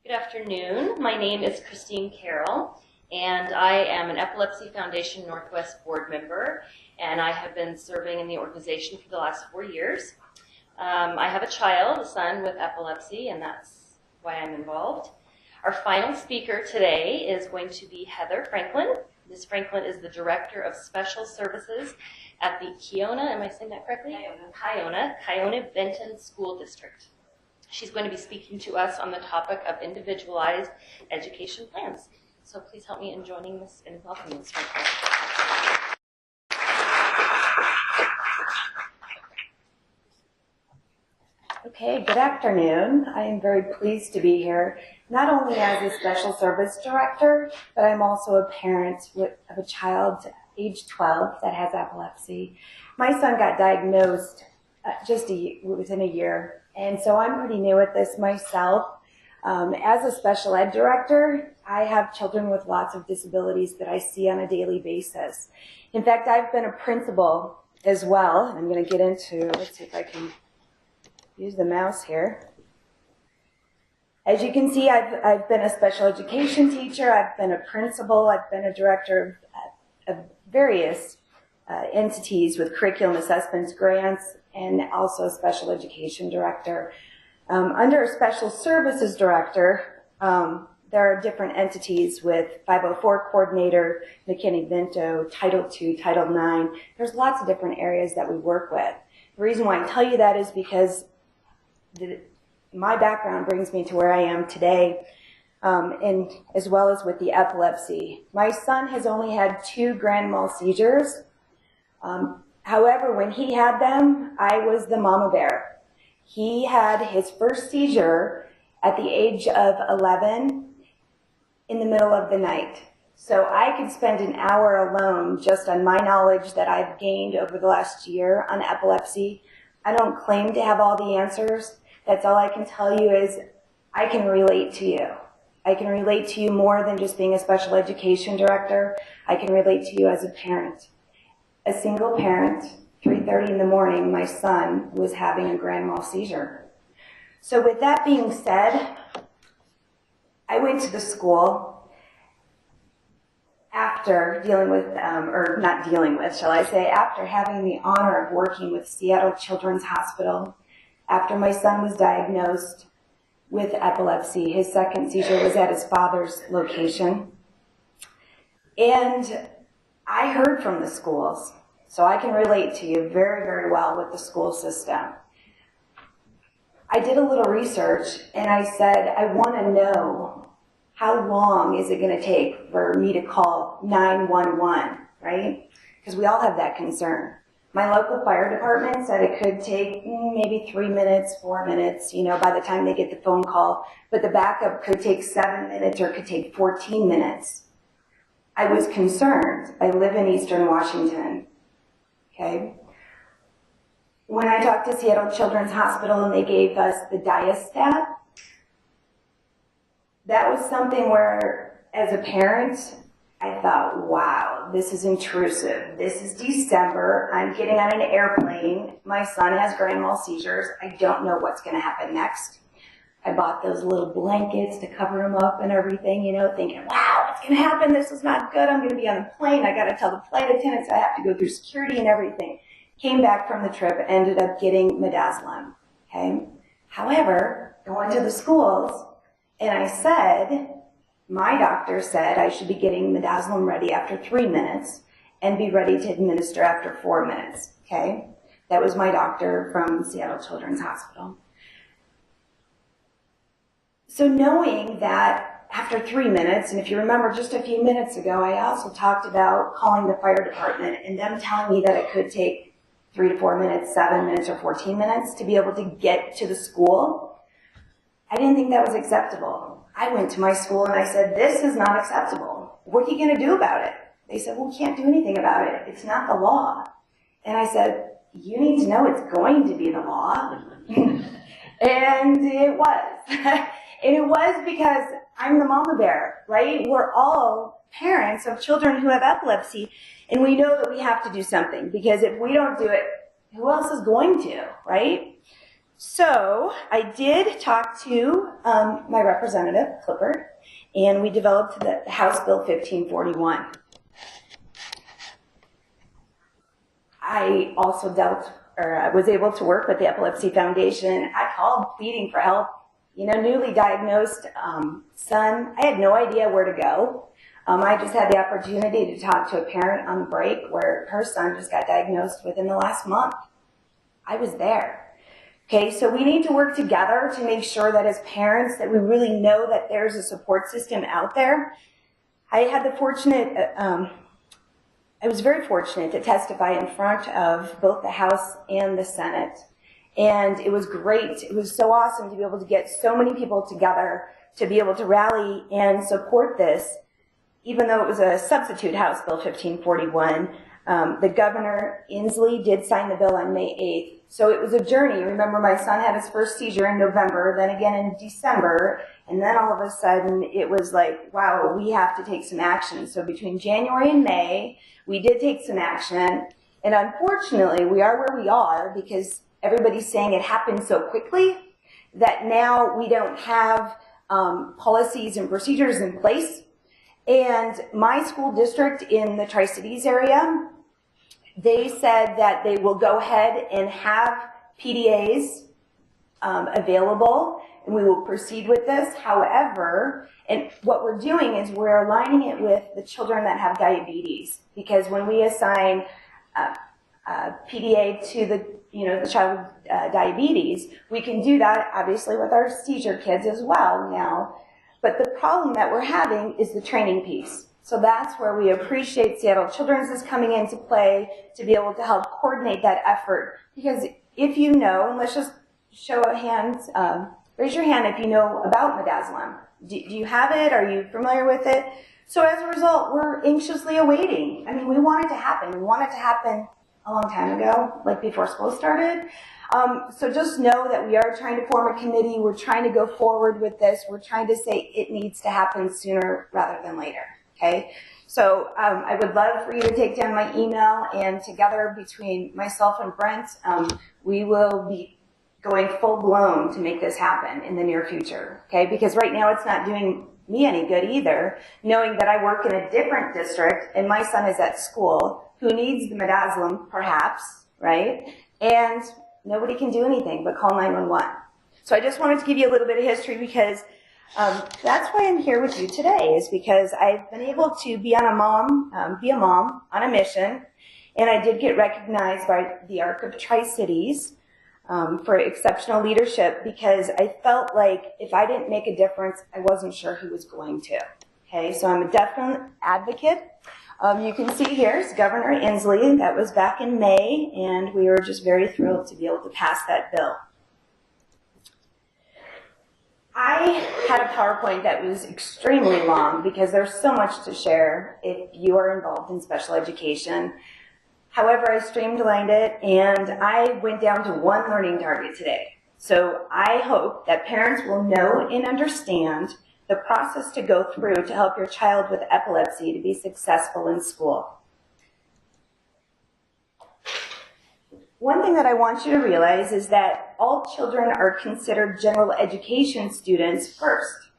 Good afternoon. My name is Christine Carroll, and I am an Epilepsy Foundation Northwest board member, and I have been serving in the organization for the last 4 years. I have a child, a son with epilepsy, and that's why I'm involved. Our final speaker today is going to be Heather Franklin. Ms. Franklin is the Director of Special Services at the Kiona, am I saying that correctly? Kiona Benton School District. She's going to be speaking to us on the topic of individualized education plans. So please help me in joining this and welcoming Ms. Franklin. Okay, good afternoon. I am very pleased to be here, not only as a special service director, but I'm also a parent of a child age 12 that has epilepsy. My son got diagnosed within a year, and so I'm pretty new at this myself. As a special ed director, I have children with lots of disabilities that I see on a daily basis. In fact, I've been a principal as well. I'm going to get into, let's see if I can use the mouse here. As you can see, I've been a special education teacher, I've been a principal, I've been a director of various entities with curriculum assessments, grants, and also a special education director. Under a special services director, there are different entities with 504 coordinator, McKinney-Vento, Title II, Title IX. There's lots of different areas that we work with. The reason why I tell you that is because my background brings me to where I am today, and as well as with the epilepsy. My son has only had 2 grand mal seizures. However, when he had them, I was the mama bear. He had his first seizure at the age of 11 in the middle of the night. So I could spend an hour alone just on my knowledge that I've gained over the last year on epilepsy. I don't claim to have all the answers. That's all I can tell you is I can relate to you. I can relate to you more than just being a special education director. I can relate to you as a parent. A single parent, 3:30 in the morning, my son was having a grand mal seizure. So with that being said, I went to the school after dealing with, or not dealing with, shall I say, after having the honor of working with Seattle Children's Hospital, after my son was diagnosed with epilepsy. His second seizure was at his father's location. And I heard from the schools, so I can relate to you very, very well with the school system. I did a little research and I said, I want to know how long is it going to take for me to call 911, right? Because we all have that concern. My local fire department said it could take maybe 3 minutes, 4 minutes, by the time they get the phone call, but the backup could take 7 minutes or it could take 14 minutes. I was concerned. I live in Eastern Washington, okay? When I talked to Seattle Children's Hospital and they gave us the diastat, that was something where, as a parent, I thought, wow, this is intrusive. This is December. I'm getting on an airplane. My son has grand mal seizures. I don't know what's going to happen next. I bought those little blankets to cover him up and everything, thinking, wow, what's going to happen? This is not good. I'm going to be on the plane. I got to tell the flight attendants I have to go through security and everything. Came back from the trip, ended up getting midazolam, okay? However, going to the schools, and I said, my doctor said I should be getting midazolam ready after 3 minutes and be ready to administer after 4 minutes, okay? That was my doctor from Seattle Children's Hospital. So knowing that after 3 minutes, and if you remember just a few minutes ago, I also talked about calling the fire department and them telling me that it could take 3 to 4 minutes, 7 minutes, or 14 minutes to be able to get to the school. I didn't think that was acceptable. I went to my school and I said, this is not acceptable. What are you going to do about it? They said, well, we can't do anything about it. It's not the law. And I said, you need to know it's going to be the law. And it was. And it was because I'm the mama bear, right? We're all parents of children who have epilepsy, and we know that we have to do something, because if we don't do it, who else is going to, right? So I did talk to my representative, Clifford, and we developed the House Bill 1541. I also was able to work with the Epilepsy Foundation. I called pleading for help. You know, newly diagnosed son, I had no idea where to go. I just had the opportunity to talk to a parent on break where her son just got diagnosed within the last month. I was there. Okay, so we need to work together to make sure that as parents that we really know that there's a support system out there. I was very fortunate to testify in front of both the House and the Senate. And it was great. It was so awesome to be able to get so many people together to be able to rally and support this. Even though it was a substitute House Bill 1541, the Governor Inslee did sign the bill on May 8th. So it was a journey. Remember, my son had his first seizure in November, then again in December, and then all of a sudden it was like, wow, we have to take some action. So between January and May, we did take some action. And unfortunately, we are where we are because everybody's saying it happened so quickly that now we don't have policies and procedures in place. And my school district in the Tri-Cities area, they said that they will go ahead and have PDAs available, and we will proceed with this. However, and what we're doing is we're aligning it with the children that have diabetes, because when we assign PDA to the child with diabetes, we can do that obviously with our seizure kids as well now. But the problem that we're having is the training piece. So that's where we appreciate Seattle Children's is coming into play to be able to help coordinate that effort. Because if you know, and let's just show of hands, raise your hand if you know about midazolam. Do you have it? Are you familiar with it? So as a result, we're anxiously awaiting. I mean, we want it to happen. We want it to happen a long time ago, like before school started. So just know that we are trying to form a committee. We're trying to go forward with this. We're trying to say it needs to happen sooner rather than later. Okay, so I would love for you to take down my email, and together between myself and Brent, we will be going full-blown to make this happen in the near future, okay? Because right now it's not doing me any good either, knowing that I work in a different district and my son is at school who needs the midazolam, perhaps, right? And nobody can do anything but call 911. So I just wanted to give you a little bit of history because that's why I'm here with you today, is because I've been able to be a mom on a mission, and I did get recognized by the ARC of Tri-Cities for exceptional leadership because I felt like if I didn't make a difference, I wasn't sure who was going to. Okay, so I'm a definite advocate. You can see here is Governor Inslee. That was back in May, and we were just very thrilled to be able to pass that bill. I had a PowerPoint that was extremely long because there's so much to share if you are involved in special education. However, I streamlined it and I went down to one learning target today. So I hope that parents will know and understand the process to go through to help your child with epilepsy to be successful in school. One thing that I want you to realize is that all children are considered general education students first.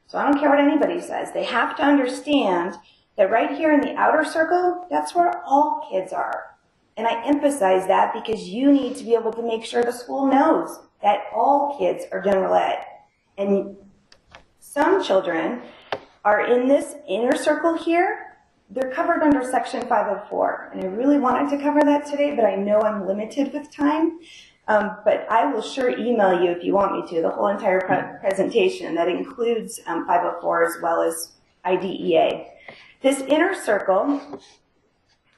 So I don't care what anybody says. They have to understand that right here in the outer circle, that's where all kids are. And I emphasize that because you need to be able to make sure the school knows that all kids are general ed. And some children are in this inner circle here. They're covered under Section 504, and I really wanted to cover that today, but I know I'm limited with time. But I will sure email you if you want me to, the whole entire presentation that includes 504 as well as IDEA. This inner circle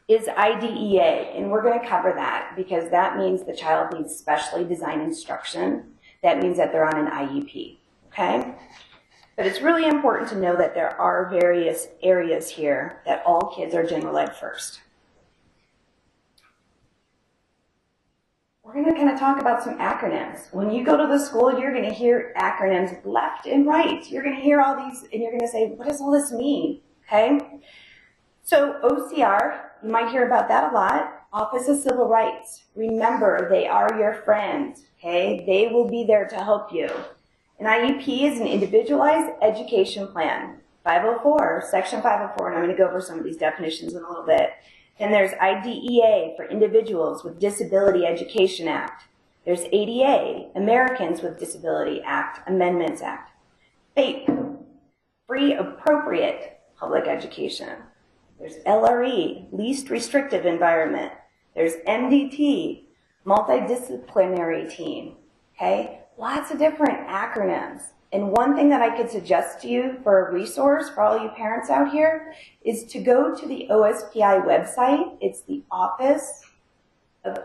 is IDEA, and we're going to cover that because that means the child needs specially designed instruction. That means that they're on an IEP, okay? But it's really important to know that there are various areas here that all kids are general ed first. We're going to kind of talk about some acronyms. When you go to the school, you're going to hear acronyms left and right. You're going to hear all these, and you're going to say, what does all this mean? Okay? So OCR, you might hear about that a lot. Office of Civil Rights. Remember, they are your friends, okay? They will be there to help you. An IEP is an Individualized Education Plan. 504, Section 504, and I'm going to go over some of these definitions in a little bit. Then there's IDEA for Individuals with Disability Education Act. There's ADA, Americans with Disability Act, Amendments Act. FAPE, Free Appropriate Public Education. There's LRE, Least Restrictive Environment. There's MDT, Multidisciplinary Team. Okay? Lots of different acronyms. And one thing that I could suggest to you for a resource for all you parents out here is to go to the OSPI website. It's the Office of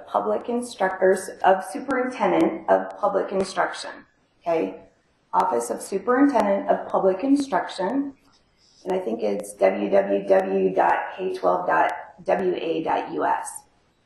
Superintendent of Public Instruction. Okay? Office of Superintendent of Public Instruction. And I think it's www.k12.wa.us.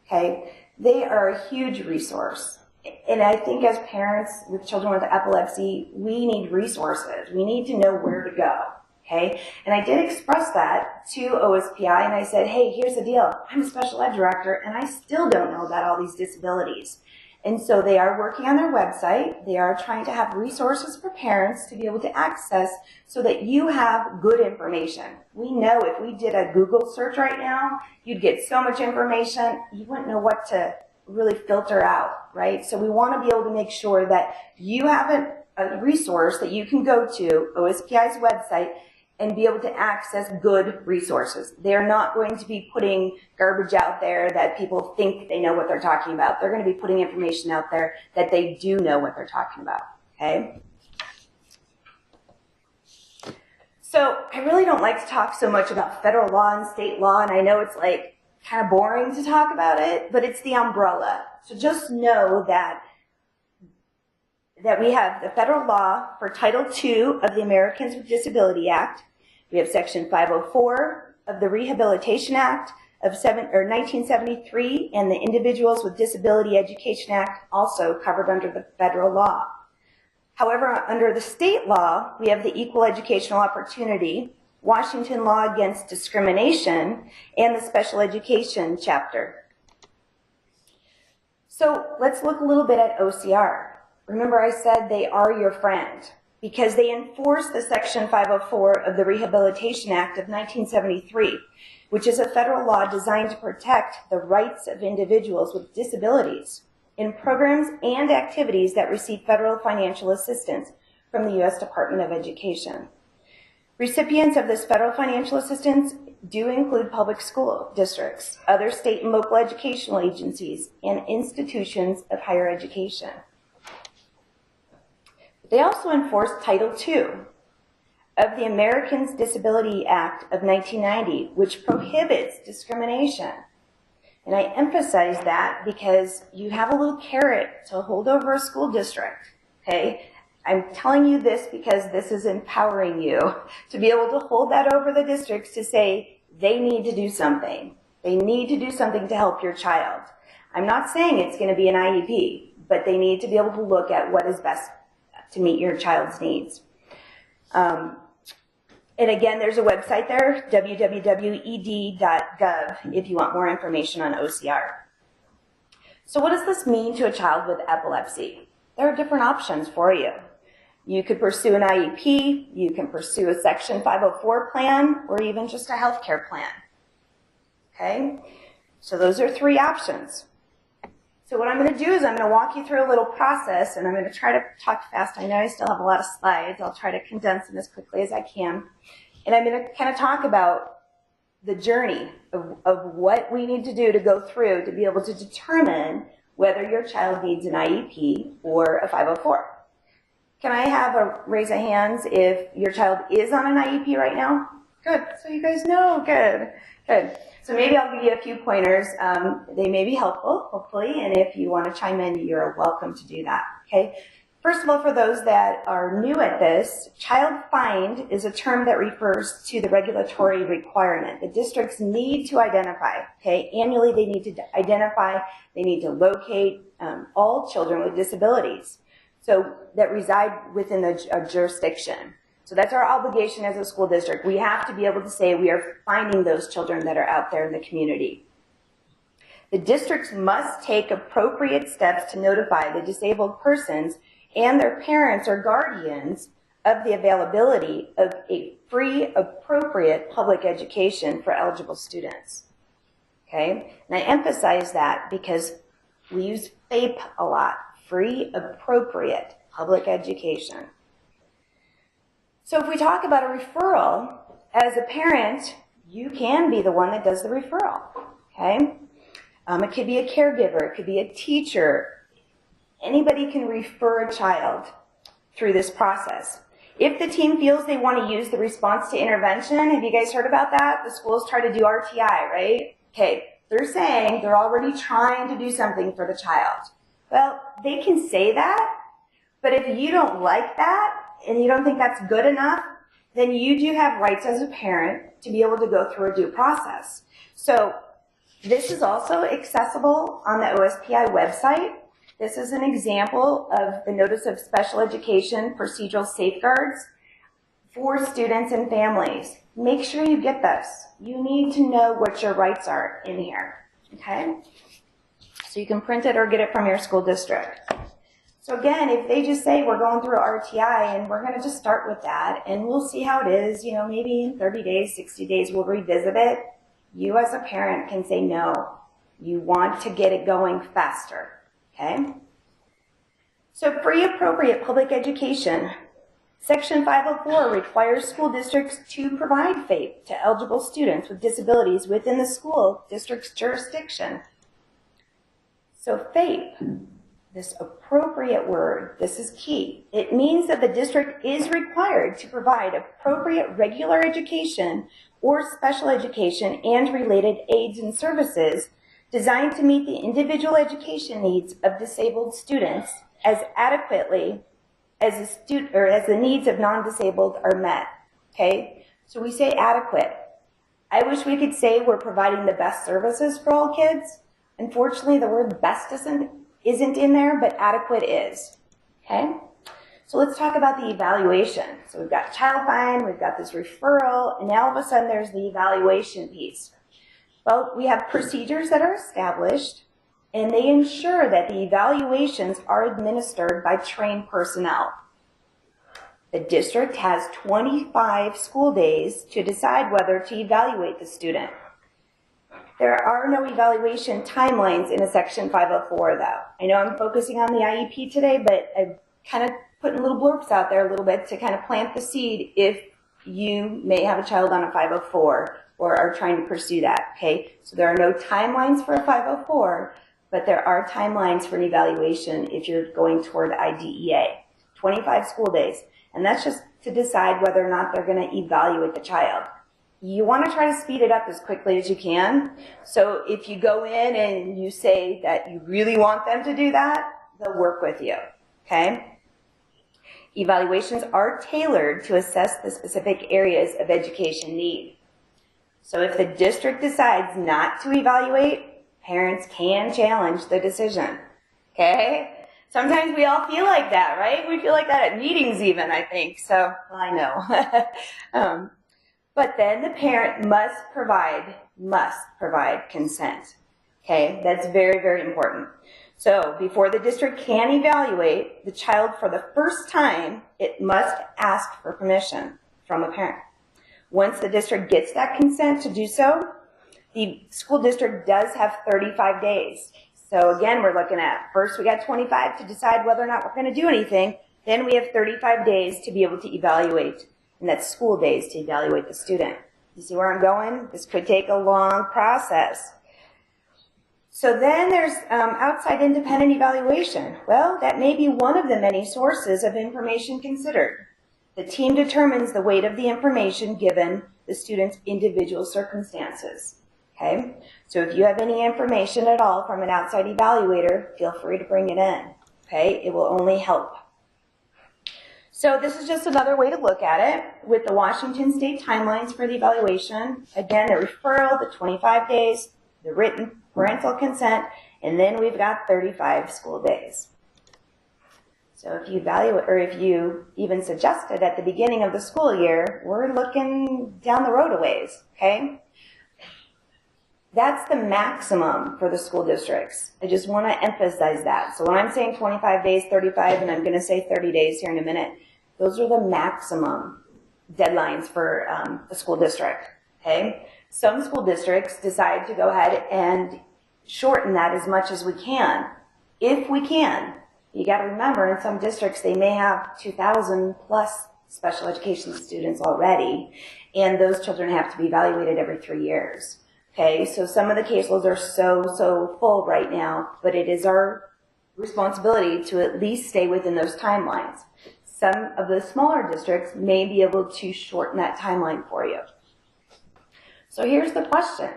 Okay? They are a huge resource. And I think as parents with children with epilepsy, we need resources. We need to know where to go. Okay? And I did express that to OSPI, and I said, hey, here's the deal. I'm a special ed director, and I still don't know about all these disabilities. And so they are working on their website. They are trying to have resources for parents to be able to access so that you have good information. We know if we did a Google search right now, you'd get so much information, you wouldn't know what to really filter out, right? So we want to be able to make sure that you have a resource that you can go to, OSPI's website, and be able to access good resources. They're not going to be putting garbage out there that people think they know what they're talking about. They're going to be putting information out there that they do know what they're talking about, okay? So I really don't like to talk so much about federal law and state law, and I know it's like kind of boring to talk about it, but it's the umbrella. So just know that we have the federal law for Title II of the Americans with Disability Act. We have Section 504 of the Rehabilitation Act of 1973 and the Individuals with Disability Education Act, also covered under the federal law. However, under the state law, we have the Equal Educational Opportunity, Washington Law Against Discrimination, and the Special Education chapter. So let's look a little bit at OCR. Remember I said they are your friend because they enforce the Section 504 of the Rehabilitation Act of 1973, which is a federal law designed to protect the rights of individuals with disabilities in programs and activities that receive federal financial assistance from the U.S. Department of Education. Recipients of this federal financial assistance do include public school districts, other state and local educational agencies, and institutions of higher education. They also enforce Title II of the Americans with Disability Act of 1990, which prohibits discrimination. And I emphasize that because you have a little carrot to hold over a school district, okay? I'm telling you this because this is empowering you to be able to hold that over the districts to say they need to do something. They need to do something to help your child. I'm not saying it's going to be an IEP, but they need to be able to look at what is best to meet your child's needs. And again, there's a website there, www.ed.gov, if you want more information on OCR. So what does this mean to a child with epilepsy? There are different options for you. You could pursue an IEP, you can pursue a Section 504 plan, or even just a healthcare plan. Okay? So those are three options. So what I'm going to do is I'm going to walk you through a little process, and I'm going to try to talk fast. I know I still have a lot of slides. I'll try to condense them as quickly as I can. And I'm going to kind of talk about the journey of what we need to do to go through to be able to determine whether your child needs an IEP or a 504. Can I have a raise of hands if your child is on an IEP right now? Good. So you guys know. Good. Good. So maybe I'll give you a few pointers. They may be helpful, hopefully, and if you want to chime in, you're welcome to do that. Okay. First of all, for those that are new at this, child find is a term that refers to the regulatory requirement. The districts need to identify, okay? Annually, they need to identify, they need to locate all children with disabilities so that reside within a jurisdiction. So that's our obligation as a school district. We have to be able to say we are finding those children that are out there in the community. The districts must take appropriate steps to notify the disabled persons and their parents or guardians of the availability of a free, appropriate public education for eligible students. Okay? And I emphasize that because we use FAPE a lot. Free, appropriate public education. So if we talk about a referral, as a parent, you can be the one that does the referral. Okay? It could be a caregiver, it could be a teacher. Anybody can refer a child through this process. If the team feels they want to use the response to intervention, have you guys heard about that? The schools try to do RTI, right? Okay, they're saying they're already trying to do something for the child. Well, they can say that, but if you don't like that and you don't think that's good enough, then you do have rights as a parent to be able to go through a due process. So this is also accessible on the OSPI website. This is an example of the Notice of Special Education Procedural Safeguards for students and families. Make sure you get this. You need to know what your rights are in here, okay? So you can print it or get it from your school district. So again, if they just say we're going through RTI and we're gonna just start with that and we'll see how it is, you know, maybe in 30 days, 60 days, we'll revisit it. You as a parent can say no. You want to get it going faster. Okay? So free appropriate public education. Section 504 requires school districts to provide FAPE to eligible students with disabilities within the school district's jurisdiction. So FAPE, this appropriate word, this is key. It means that the district is required to provide appropriate regular education or special education and related aids and services designed to meet the individual education needs of disabled students as adequately as the needs of non-disabled are met. Okay? So we say adequate. I wish we could say we're providing the best services for all kids. Unfortunately, the word best isn't in there, but adequate is. Okay? So let's talk about the evaluation. So we've got child find, we've got this referral, and now all of a sudden there's the evaluation piece. Well, we have procedures that are established, and they ensure that the evaluations are administered by trained personnel. The district has 25 school days to decide whether to evaluate the student. There are no evaluation timelines in a Section 504, though. I know I'm focusing on the IEP today, but I've kind of putting little blurbs out there a little bit to kind of plant the seed if you may have a child on a 504 or are trying to pursue that, okay? So there are no timelines for a 504, but there are timelines for an evaluation if you're going toward IDEA. 25 school days, and that's just to decide whether or not they're gonna evaluate the child. You wanna try to speed it up as quickly as you can. So if you go in and you say that you really want them to do that, they'll work with you, okay? Evaluations are tailored to assess the specific areas of education need. So if the district decides not to evaluate, parents can challenge the decision, okay? Sometimes we all feel like that, right? We feel like that at meetings even, I think. So, well, I know. But then the parent must provide consent, okay? That's very, very important. So before the district can evaluate the child for the first time, it must ask for permission from a parent. Once the district gets that consent to do so, the school district does have 35 days. So again, we're looking at, first we got 25 to decide whether or not we're going to do anything. Then we have 35 days to be able to evaluate, and that's school days to evaluate the student. You see where I'm going? This could take a long process. So then there's outside independent evaluation. Well, that may be one of the many sources of information considered. The team determines the weight of the information given the student's individual circumstances. Okay? So if you have any information at all from an outside evaluator, feel free to bring it in. Okay? It will only help. So this is just another way to look at it with the Washington State timelines for the evaluation. Again, the referral, the 25 days, the written parental consent, and then we've got 35 school days. So if you evaluate, or if you even suggested at the beginning of the school year, we're looking down the road a ways, okay? That's the maximum for the school districts. I just want to emphasize that. So when I'm saying 25 days, 35, and I'm going to say 30 days here in a minute, those are the maximum deadlines for the school district, okay? Some school districts decide to go ahead and shorten that as much as we can, if we can. You got to remember, in some districts, they may have 2,000 plus special education students already, and those children have to be evaluated every 3 years. Okay, so some of the caseloads are so full right now, but it is our responsibility to at least stay within those timelines. Some of the smaller districts may be able to shorten that timeline for you. So here's the question.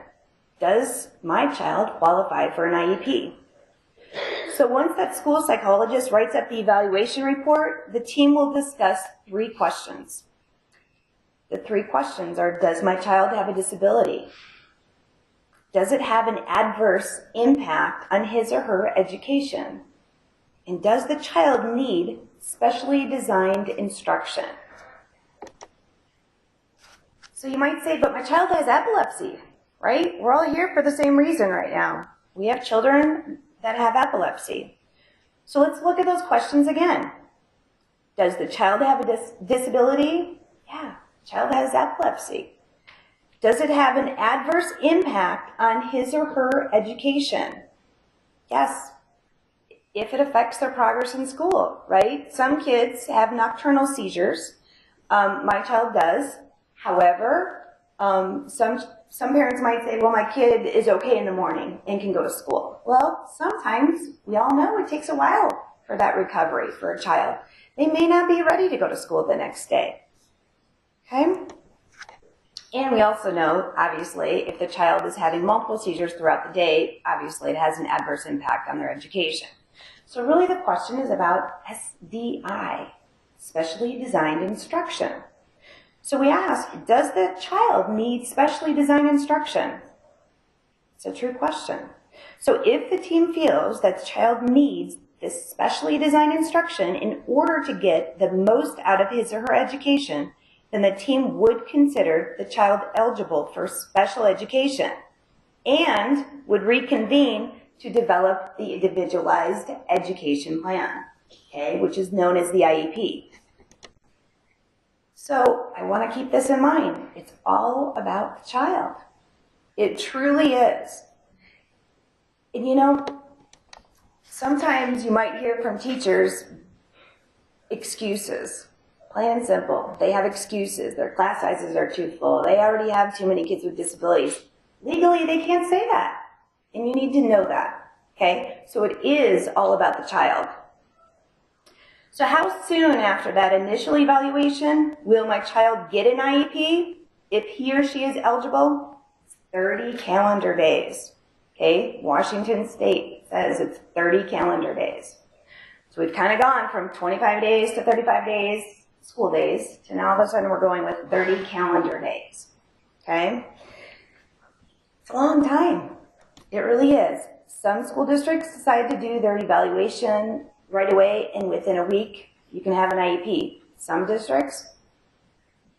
Does my child qualify for an IEP? So once that school psychologist writes up the evaluation report, the team will discuss 3 questions. The 3 questions are, does my child have a disability? Does it have an adverse impact on his or her education? And does the child need specially designed instruction? So you might say, but my child has epilepsy, right? We're all here for the same reason right now. We have children that have epilepsy. So let's look at those questions again. Does the child have a disability? Yeah, the child has epilepsy. Does it have an adverse impact on his or her education? Yes, if it affects their progress in school, right? Some kids have nocturnal seizures. My child does. However, some parents might say, well, my kid is okay in the morning and can go to school. Well, sometimes we all know it takes a while for that recovery for a child. They may not be ready to go to school the next day. Okay? And we also know, obviously, if the child is having multiple seizures throughout the day, obviously it has an adverse impact on their education. So really the question is about SDI, specially designed instruction. So we ask, does the child need specially designed instruction? It's a true question. So if the team feels that the child needs this specially designed instruction in order to get the most out of his or her education, then the team would consider the child eligible for special education and would reconvene to develop the Individualized Education Plan, okay, which is known as the IEP. So I want to keep this in mind. It's all about the child. It truly is. And you know, sometimes you might hear from teachers excuses. Plain and simple. They have excuses. Their class sizes are too full. They already have too many kids with disabilities. Legally, they can't say that. And you need to know that. Okay? So it is all about the child. So how soon after that initial evaluation will my child get an IEP if he or she is eligible? 30 calendar days. Okay? Washington State says it's 30 calendar days. So we've kind of gone from 25 days to 35 days, school days, to now all of a sudden we're going with 30 calendar days. Okay? It's a long time. It really is. Some school districts decide to do their evaluation right away, and within a week, you can have an IEP. Some districts,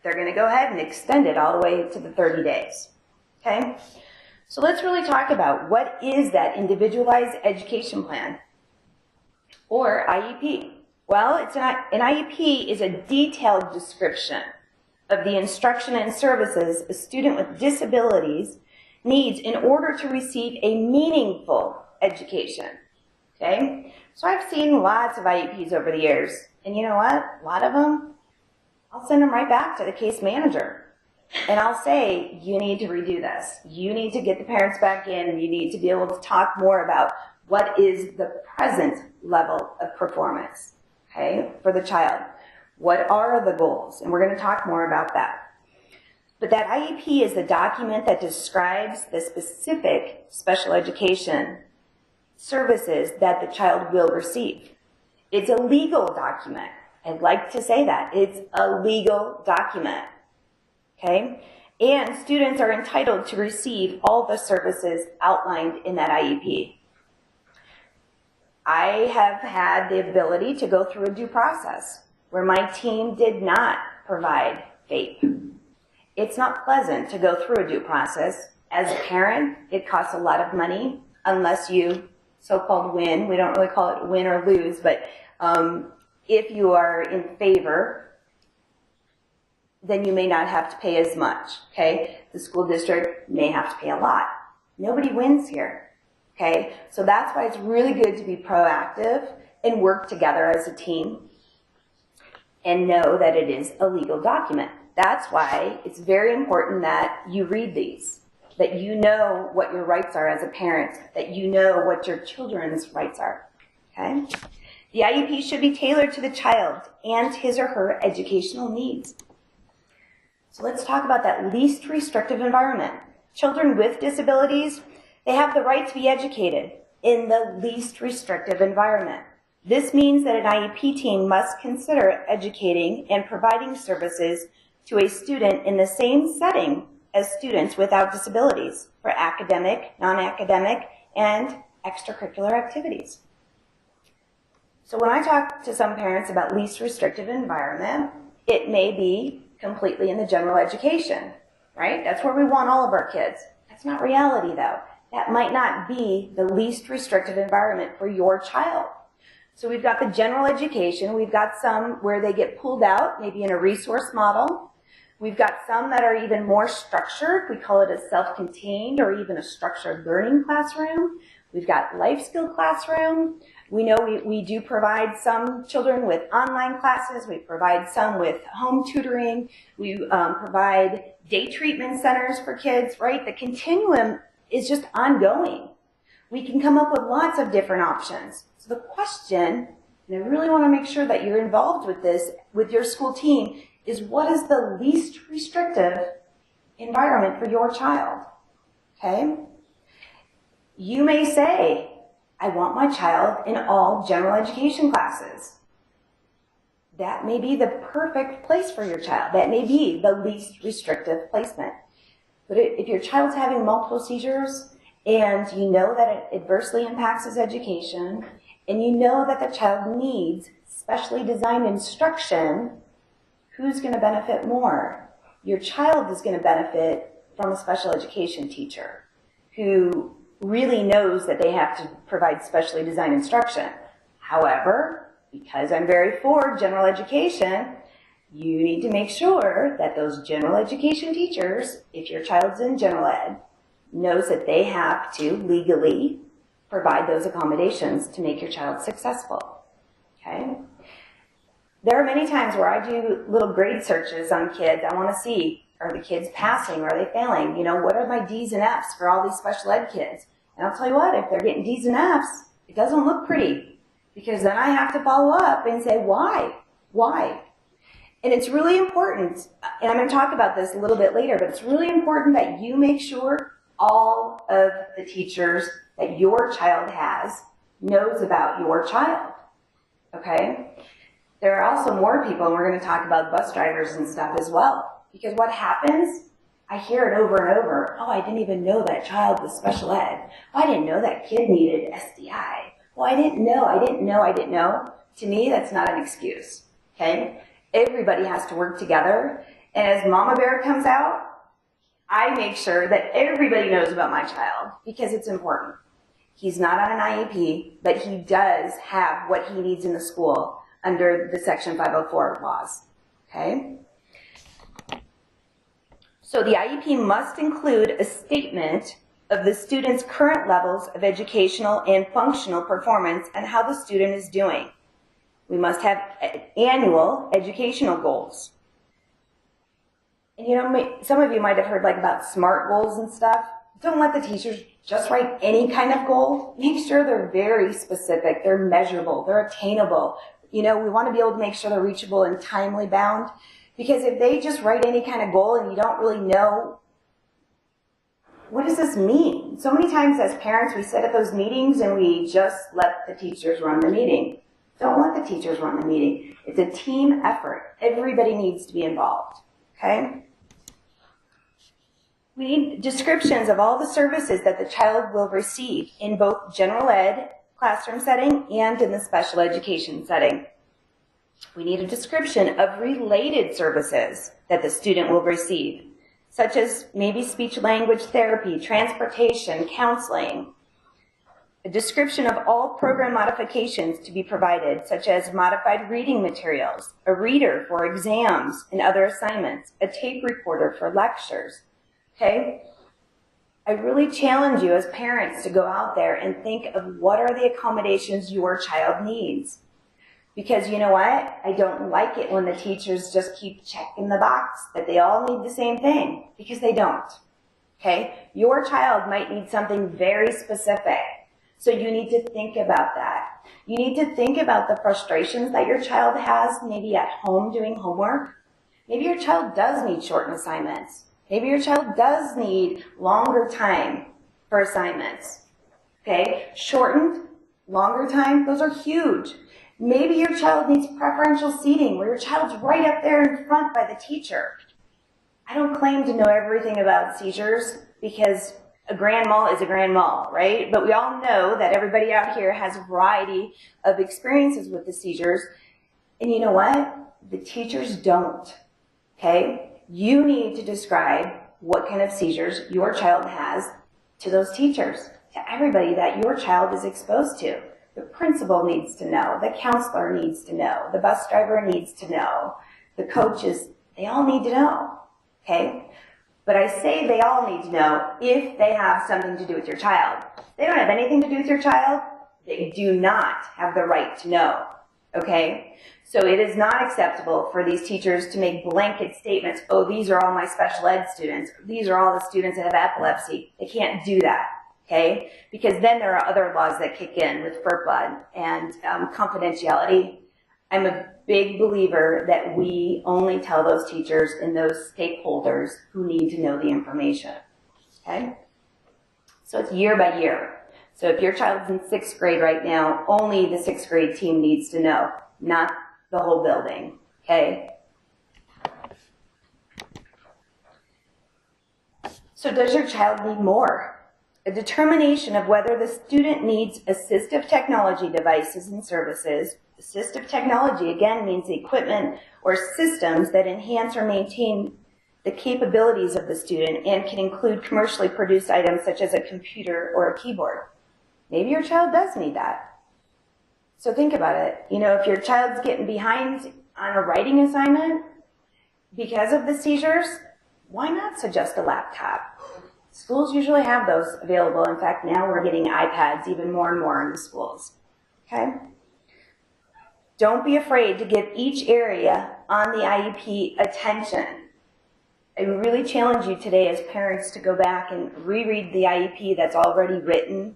they're going to go ahead and extend it all the way to the 30 days. Okay? So let's really talk about what is that Individualized Education Plan, or IEP. Well, an IEP is a detailed description of the instruction and services a student with disabilities needs in order to receive a meaningful education. Okay? So I've seen lots of IEPs over the years, and you know what? A lot of them, I'll send them right back to the case manager. And I'll say, you need to redo this. You need to get the parents back in, and you need to be able to talk more about what is the present level of performance, okay, for the child. What are the goals? And we're going to talk more about that. But that IEP is the document that describes the specific special education services that the child will receive. It's a legal document. I'd like to say that. It's a legal document. Okay? And students are entitled to receive all the services outlined in that IEP. I have had the ability to go through a due process where my team did not provide FAPE. It's not pleasant to go through a due process. As a parent, it costs a lot of money unless you so-called win. We don't really call it win or lose, but if you are in favor, then you may not have to pay as much, okay? The school district may have to pay a lot. Nobody wins here, okay? So that's why it's really good to be proactive and work together as a team and know that it is a legal document. That's why it's very important that you read these, that you know what your rights are as a parent, that you know what your children's rights are, okay? The IEP should be tailored to the child and his or her educational needs. So let's talk about that least restrictive environment. Children with disabilities, they have the right to be educated in the least restrictive environment. This means that an IEP team must consider educating and providing services to a student in the same setting as students without disabilities for academic, non-academic, and extracurricular activities. So when I talk to some parents about least restrictive environment, it may be completely in the general education, right? That's where we want all of our kids. That's not reality though. That might not be the least restrictive environment for your child. So we've got the general education. We've got some where they get pulled out, maybe in a resource model. We've got some that are even more structured. We call it a self-contained or even a structured learning classroom. We've got life skill classroom. We know we do provide some children with online classes. We provide some with home tutoring. We provide day treatment centers for kids, right? The continuum is just ongoing. We can come up with lots of different options. So the question, and I really want to make sure that you're involved with this, with your school team, is what is the least restrictive environment for your child, okay? You may say, I want my child in all general education classes. That may be the perfect place for your child. That may be the least restrictive placement. But if your child's having multiple seizures and you know that it adversely impacts his education and you know that the child needs specially designed instruction, who's going to benefit more? Your child is going to benefit from a special education teacher who really knows that they have to provide specially designed instruction. However, because I'm very for general education, you need to make sure that those general education teachers, if your child's in general ed, knows that they have to legally provide those accommodations to make your child successful, okay? There are many times where I do little grade searches on kids. I want to see, are the kids passing? Are they failing? You know, what are my D's and F's for all these special ed kids? And I'll tell you what, if they're getting D's and F's, it doesn't look pretty because then I have to follow up and say, why? Why? And it's really important, and I'm going to talk about this a little bit later, but it's really important that you make sure all of the teachers that your child has knows about your child, okay? There are also more people, and we're going to talk about bus drivers and stuff as well, because what happens, I hear it over and over, oh, I didn't even know that child was special ed. Oh, I didn't know that kid needed SDI. Well, I didn't know. To me, that's not an excuse, okay? Everybody has to work together, and as Mama Bear comes out, I make sure that everybody knows about my child because it's important. He's not on an IEP, but he does have what he needs in the school under the Section 504 laws, okay? So the IEP must include a statement of the student's current levels of educational and functional performance and how the student is doing. We must have annual educational goals. And you know, some of you might have heard like about SMART goals and stuff. Don't let the teachers just write any kind of goal. Make sure they're very specific, they're measurable, they're attainable. You know, we want to be able to make sure they're reachable and timely bound. Because if they just write any kind of goal and you don't really know, what does this mean? So many times as parents, we sit at those meetings and we just let the teachers run the meeting. Don't let the teachers run the meeting. It's a team effort. Everybody needs to be involved, okay? We need descriptions of all the services that the child will receive in both general ed classroom setting and in the special education setting. We need a description of related services that the student will receive, such as maybe speech-language therapy, transportation, counseling. A description of all program modifications to be provided, such as modified reading materials, a reader for exams and other assignments, a tape recorder for lectures, okay? I really challenge you as parents to go out there and think of what are the accommodations your child needs. Because you know what? I don't like it when the teachers just keep checking the box that they all need the same thing, because they don't, okay? Your child might need something very specific, so you need to think about that. You need to think about the frustrations that your child has, maybe at home doing homework. Maybe your child does need shortened assignments. Maybe your child does need longer time for assignments, okay? Shortened, longer time, those are huge. Maybe your child needs preferential seating where your child's right up there in front by the teacher. I don't claim to know everything about seizures because a grand mal is a grand mal, right? But we all know that everybody out here has a variety of experiences with the seizures. And you know what? The teachers don't, okay? You need to describe what kind of seizures your child has to those teachers, to everybody that your child is exposed to. The principal needs to know, the counselor needs to know, the bus driver needs to know, the coaches, they all need to know, okay? But I say they all need to know if they have something to do with your child. If they don't have anything to do with your child, they do not have the right to know, okay? So it is not acceptable for these teachers to make blanket statements, oh, these are all my special ed students, these are all the students that have epilepsy. They can't do that, okay? Because then there are other laws that kick in with FERPA and confidentiality. I'm a big believer that we only tell those teachers and those stakeholders who need to know the information, okay? So it's year by year. So if your child's in 6th grade right now, only the 6th grade team needs to know, not the whole building, okay? So does your child need more? A determination of whether the student needs assistive technology devices and services. Assistive technology, again, means the equipment or systems that enhance or maintain the capabilities of the student and can include commercially produced items such as a computer or a keyboard. Maybe your child does need that. So think about it. You know, if your child's getting behind on a writing assignment because of the seizures, why not suggest a laptop? Schools usually have those available. In fact, now we're getting iPads even more and more in the schools, okay? Don't be afraid to give each area on the IEP attention. I really challenge you today as parents to go back and reread the IEP that's already written,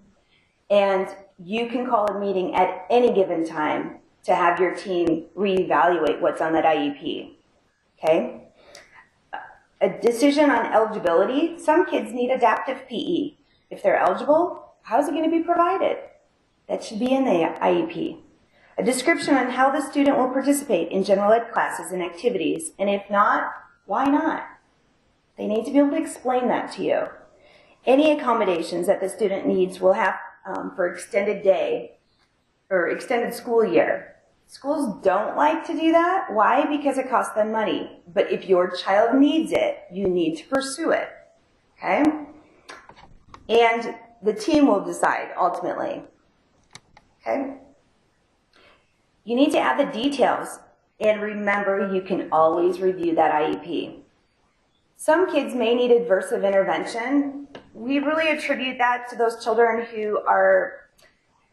and you can call a meeting at any given time to have your team reevaluate what's on that IEP, okay? A decision on eligibility. Some kids need adaptive PE. If they're eligible, how's it going to be provided? That should be in the IEP. A description on how the student will participate in general ed classes and activities, and if not, why not? They need to be able to explain that to you. Any accommodations that the student needs will have for extended day or extended school year. Schools don't like to do that. Why? Because it costs them money. But if your child needs it, you need to pursue it, okay? And the team will decide ultimately, okay? You need to add the details, and remember, you can always review that IEP. Some kids may need adversive intervention. We really attribute that to those children who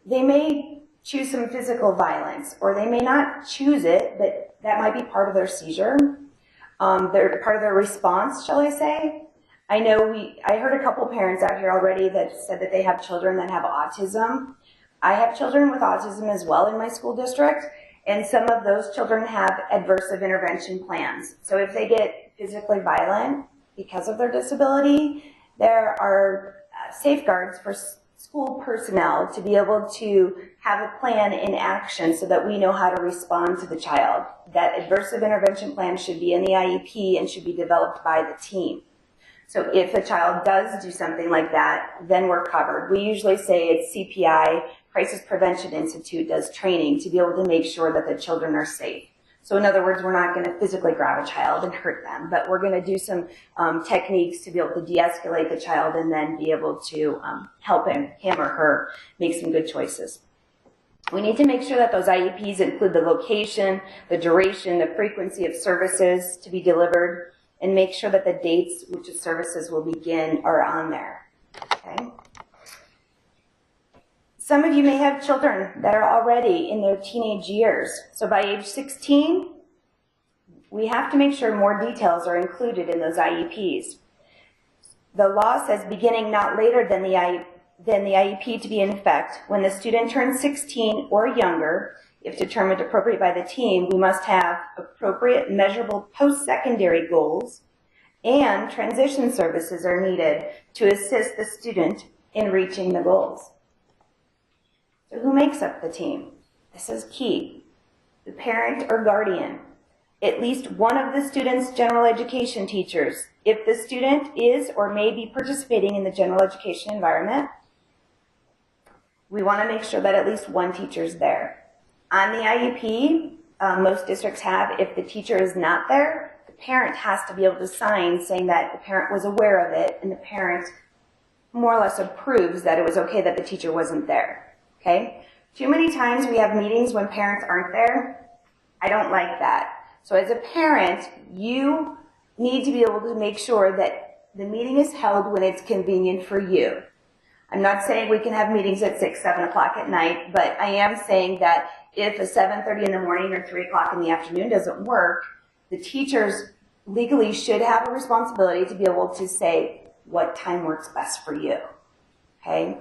they may choose some physical violence, or they may not choose it, but that might be part of their seizure. They're part of their response, shall I say. I heard a couple parents out here already that said that they have children that have autism. I have children with autism as well in my school district, and some of those children have adversive intervention plans. So if they get physically violent because of their disability, there are safeguards for school personnel to be able to have a plan in action so that we know how to respond to the child. That adversive intervention plan should be in the IEP and should be developed by the team. So if a child does do something like that, then we're covered. We usually say it's CPI Crisis Prevention Institute does training to be able to make sure that the children are safe. So in other words, we're not going to physically grab a child and hurt them, but we're going to do some techniques to be able to de-escalate the child and then be able to help him or her make some good choices. We need to make sure that those IEPs include the location, the duration, the frequency of services to be delivered, and make sure that the dates which the services will begin are on there. Okay? Some of you may have children that are already in their teenage years. So by age 16, we have to make sure more details are included in those IEPs. The law says beginning not later than the IEP to be in effect, when the student turns 16 or younger, if determined appropriate by the team, we must have appropriate measurable post-secondary goals, and transition services are needed to assist the student in reaching the goals. So who makes up the team? This is key. The parent or guardian, at least one of the student's general education teachers, if the student is or may be participating in the general education environment. We want to make sure that at least one teacher is there. On the IEP, most districts have, if the teacher is not there, the parent has to be able to sign saying that the parent was aware of it and the parent more or less approves that it was okay that the teacher wasn't there. Okay? Too many times we have meetings when parents aren't there. I don't like that. So as a parent, you need to be able to make sure that the meeting is held when it's convenient for you. I'm not saying we can have meetings at 6, 7 o'clock at night, but I am saying that if a 7:30 in the morning or 3 o'clock in the afternoon doesn't work, the teachers legally should have a responsibility to be able to say what time works best for you. Okay?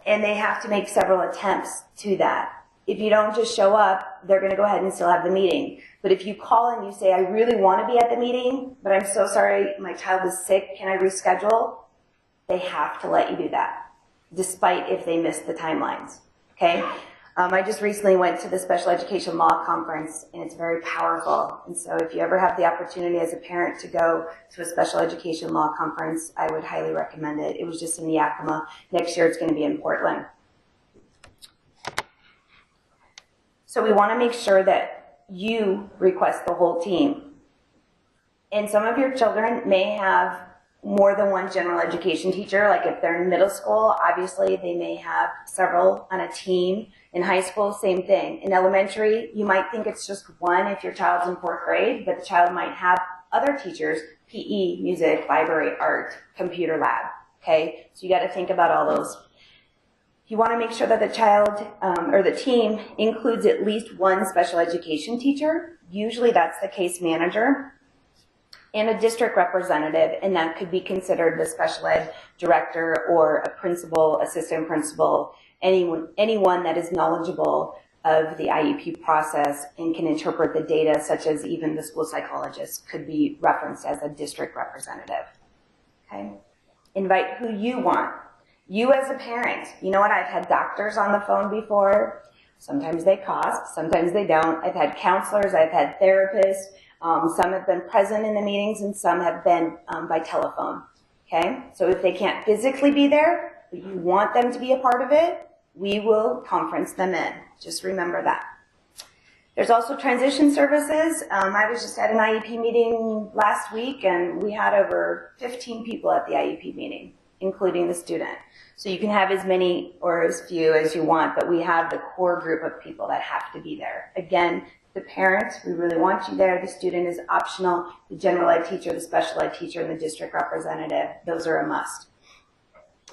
And they have to make several attempts to that. If you don't just show up, they're going to go ahead and still have the meeting. But if you call and you say, I really want to be at the meeting, but I'm so sorry, my child is sick, can I reschedule? They have to let you do that, despite if they miss the timelines. Okay? I just recently went to the Special Education Law Conference, and it's very powerful. And so if you ever have the opportunity as a parent to go to a Special Education Law Conference, I would highly recommend it. It was just in Yakima. Next year it's going to be in Portland. So we want to make sure that you request the whole team. And some of your children may have more than one general education teacher. Like if they're in middle school, obviously they may have several on a team. In high school, same thing. In elementary, you might think it's just one if your child's in 4th grade, but the child might have other teachers, PE, music, library, art, computer lab. Okay? So you got to think about all those. You want to make sure that the child or the team includes at least one special education teacher. Usually that's the case manager. And a district representative, and that could be considered the special ed director or a principal, assistant principal, anyone that is knowledgeable of the IEP process and can interpret the data, such as even the school psychologist could be referenced as a district representative. Okay? Invite who you want. You as a parent. You know what? I've had doctors on the phone before. Sometimes they cost, sometimes they don't. I've had counselors, I've had therapists. Some have been present in the meetings and some have been by telephone. Okay? So if they can't physically be there, but you want them to be a part of it, we will conference them in. Just remember that. There's also transition services. I was just at an IEP meeting last week and we had over 15 people at the IEP meeting, including the student. So you can have as many or as few as you want, but we have the core group of people that have to be there. Again, the parents, we really want you there. The student is optional. The general ed teacher, the special ed teacher, and the district representative, those are a must.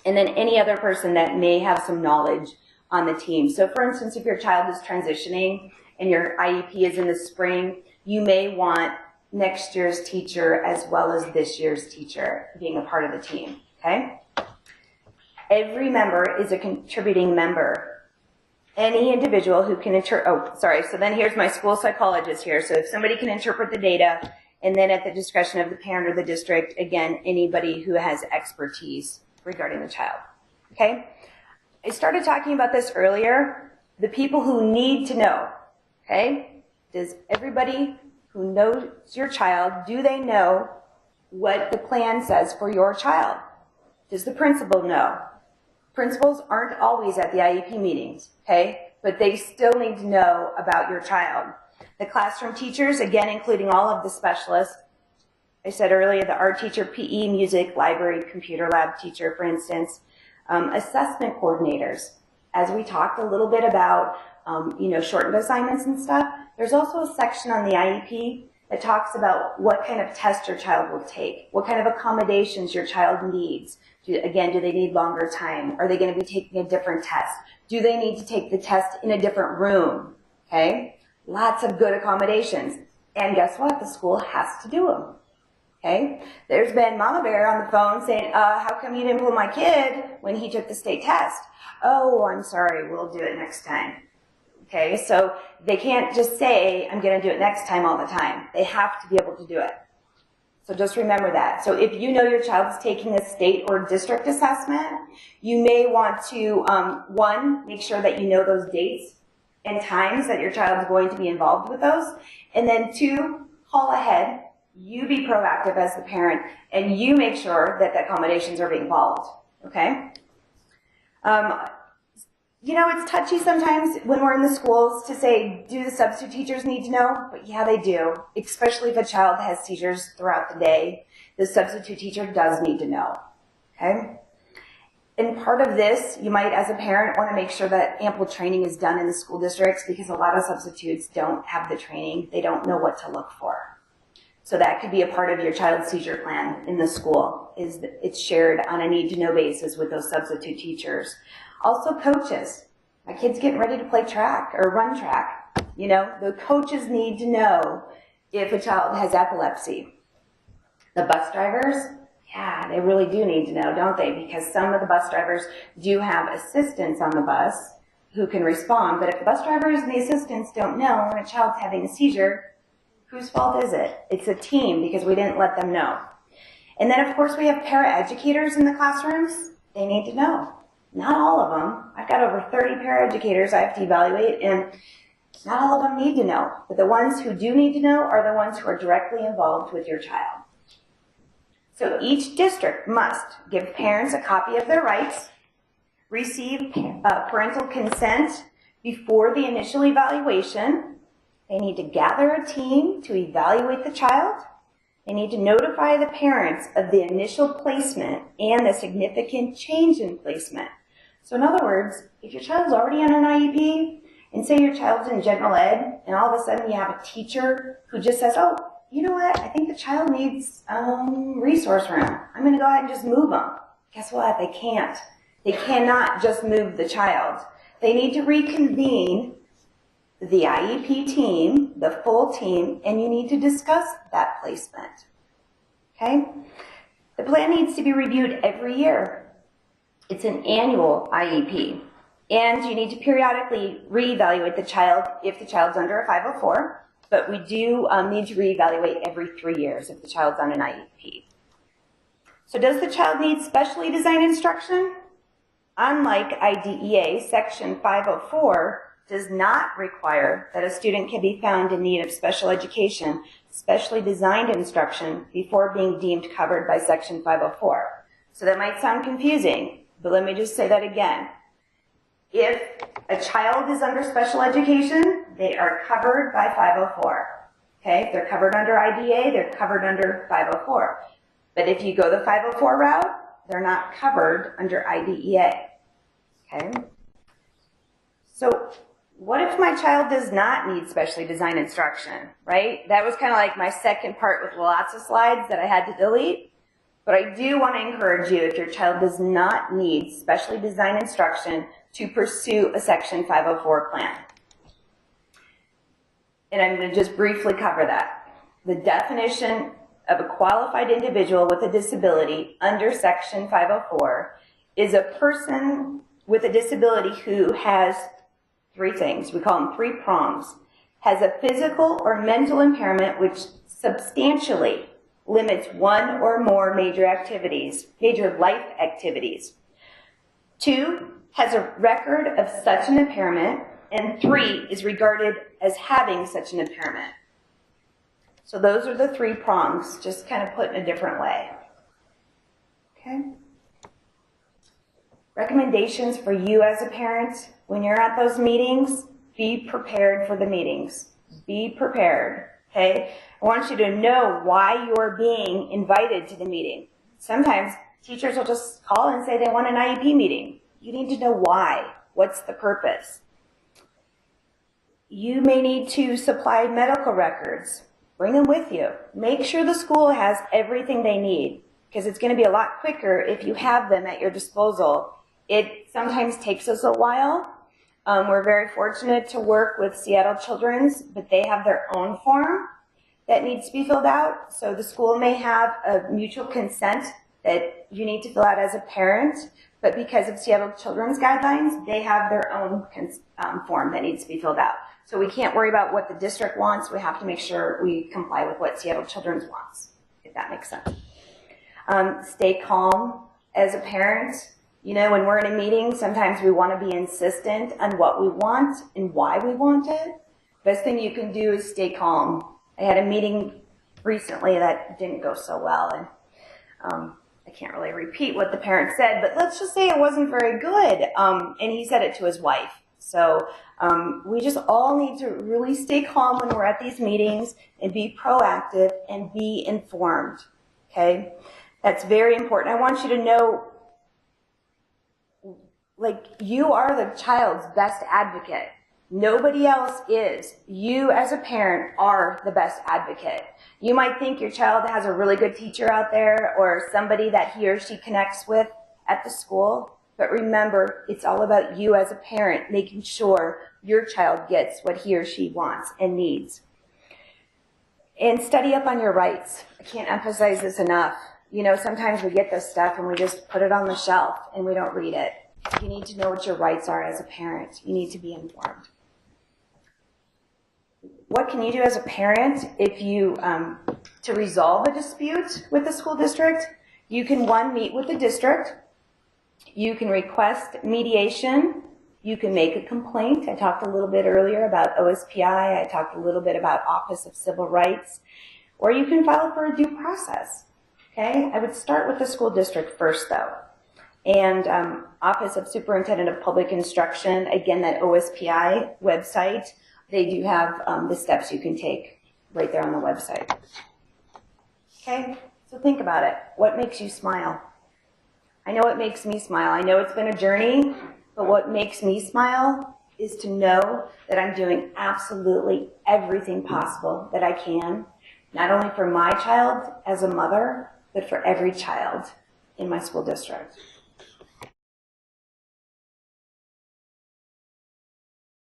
And then any other person that may have some knowledge on the team. So for instance, if your child is transitioning and your IEP is in the spring, you may want next year's teacher as well as this year's teacher being a part of the team, okay? Every member is a contributing member. Any individual who can so then here's my school psychologist here. So if somebody can interpret the data, and then at the discretion of the parent or the district, again, anybody who has expertise regarding the child, okay? I started talking about this earlier, the people who need to know, okay? Does everybody who knows your child, do they know what the plan says for your child? Does the principal know? Principals aren't always at the IEP meetings, okay? But they still need to know about your child. The classroom teachers, again, including all of the specialists. I said earlier, the art teacher, PE, music, library, computer lab teacher, for instance. Assessment coordinators. As we talked a little bit about, shortened assignments and stuff, there's also a section on the IEP that talks about what kind of test your child will take, what kind of accommodations your child needs. Do they need longer time? Are they going to be taking a different test? Do they need to take the test in a different room? Okay? Lots of good accommodations. And guess what? The school has to do them. Okay? There's been Mama Bear on the phone saying, how come you didn't pull my kid when he took the state test? Oh, I'm sorry, we'll do it next time. Okay, so they can't just say, I'm going to do it next time all the time. They have to be able to do it. So just remember that. So if you know your child's taking a state or district assessment, you may want to, one, make sure that you know those dates and times that your child is going to be involved with those. And then two, call ahead. You be proactive as the parent, and you make sure that the accommodations are being followed. Okay? It's touchy sometimes when we're in the schools to say, do the substitute teachers need to know? But yeah, they do, especially if a child has seizures throughout the day. The substitute teacher does need to know, okay? And part of this, you might, as a parent, want to make sure that ample training is done in the school districts because a lot of substitutes don't have the training. They don't know what to look for. So that could be a part of your child's seizure plan in the school, is that it's shared on a need-to-know basis with those substitute teachers. Also, coaches. My kid's getting ready to play track or run track. The coaches need to know if a child has epilepsy. The bus drivers, yeah, they really do need to know, don't they? Because some of the bus drivers do have assistants on the bus who can respond. But if the bus drivers and the assistants don't know when a child's having a seizure, whose fault is it? It's a team because we didn't let them know. And then, of course, we have paraeducators in the classrooms. They need to know. Not all of them. I've got over 30 paraeducators I have to evaluate, and not all of them need to know. But the ones who do need to know are the ones who are directly involved with your child. So each district must give parents a copy of their rights, receive parental consent before the initial evaluation. They need to gather a team to evaluate the child. They need to notify the parents of the initial placement and the significant change in placement. So in other words, if your child's already on an IEP, and say your child's in general ed, and all of a sudden you have a teacher who just says, oh, you know what, I think the child needs resource room. I'm going to go ahead and just move them. Guess what? They can't. They cannot just move the child. They need to reconvene the IEP team, the full team, and you need to discuss that placement. Okay? The plan needs to be reviewed every year. It's an annual IEP. And you need to periodically reevaluate the child if the child's under a 504, but we do need to reevaluate every 3 years if the child's on an IEP. So does the child need specially designed instruction? Unlike IDEA, Section 504 does not require that a student can be found in need of special education, specially designed instruction, before being deemed covered by Section 504. So that might sound confusing, but let me just say that again. If a child is under special education, they are covered by 504. Okay? If they're covered under IDEA, they're covered under 504. But if you go the 504 route, they're not covered under IDEA. Okay? So what if my child does not need specially designed instruction, right? That was kind of like my second part with lots of slides that I had to delete. But I do want to encourage you, if your child does not need specially designed instruction, to pursue a Section 504 plan. And I'm going to just briefly cover that. The definition of a qualified individual with a disability under Section 504 is a person with a disability who has three things. We call them three prongs. Has a physical or mental impairment which substantially limits one or more major life activities. 2, has a record of such an impairment. And 3, is regarded as having such an impairment. So those are the 3 prongs, just kind of put in a different way. Okay? Recommendations for you as a parent, when you're at those meetings, be prepared for the meetings. Be prepared, okay? I want you to know why you're being invited to the meeting. Sometimes teachers will just call and say they want an IEP meeting. You need to know why. What's the purpose? You may need to supply medical records. Bring them with you. Make sure the school has everything they need, because it's going to be a lot quicker if you have them at your disposal. It sometimes takes us a while. We're very fortunate to work with Seattle Children's, but they have their own form that needs to be filled out. So the school may have a mutual consent that you need to fill out as a parent, but because of Seattle Children's guidelines, they have their own form that needs to be filled out. So we can't worry about what the district wants. We have to make sure we comply with what Seattle Children's wants, if that makes sense. Stay calm as a parent. You know, when we're in a meeting, sometimes we want to be insistent on what we want and why we want it. Best thing you can do is stay calm. I had a meeting recently that didn't go so well, and I can't really repeat what the parent said, but let's just say it wasn't very good. And he said it to his wife. So we just all need to really stay calm when we're at these meetings and be proactive and be informed, okay? That's very important. I want you to know, like, you are the child's best advocate. Nobody else is. You as a parent are the best advocate. You might think your child has a really good teacher out there or somebody that he or she connects with at the school, but remember, it's all about you as a parent making sure your child gets what he or she wants and needs. And study up on your rights. I can't emphasize this enough. You know, sometimes we get this stuff and we just put it on the shelf and we don't read it. You need to know what your rights are as a parent. You need to be informed. What can you do as a parent if you, to resolve a dispute with the school district? You can, one, meet with the district. You can request mediation. You can make a complaint. I talked a little bit earlier about OSPI. I talked a little bit about Office of Civil Rights. Or you can file for a due process. Okay? I would start with the school district first, though. And Office of Superintendent of Public Instruction, again, that OSPI website, they do have the steps you can take right there on the website. Okay? So think about it. What makes you smile? I know it makes me smile. I know it's been a journey, but what makes me smile is to know that I'm doing absolutely everything possible that I can, not only for my child as a mother, but for every child in my school district.